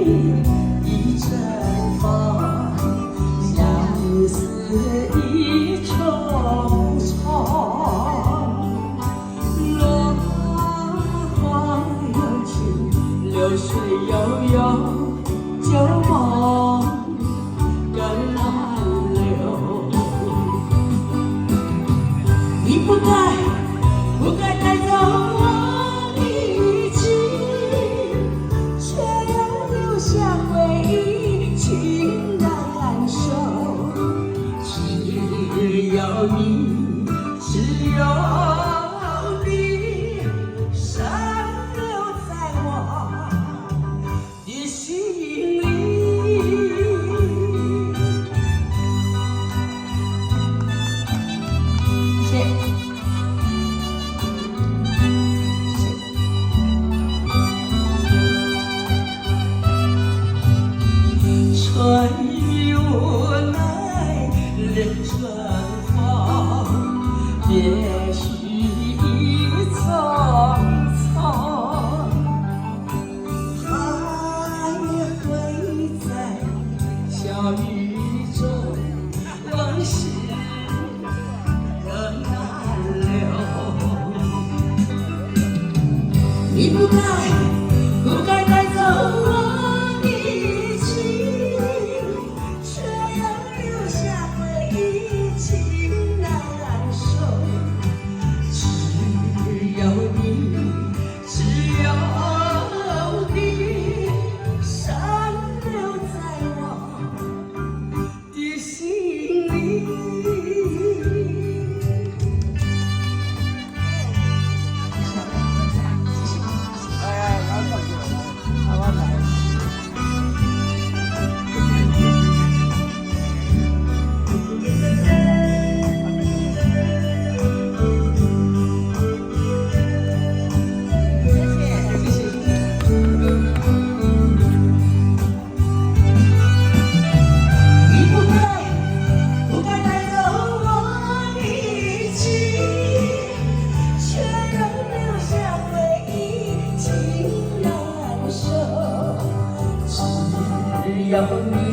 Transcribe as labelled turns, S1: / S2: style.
S1: 一阵风，相思一重重。落花有情，流水悠悠，旧梦更难留。你不该带走我的情，却又留下回忆，情难收。只有你，只有你，深留在我的心里。谢谢。春雨无奈恋春风，也许已匆匆。他也会在小雨中，往事更难留。你不该带走我。有你。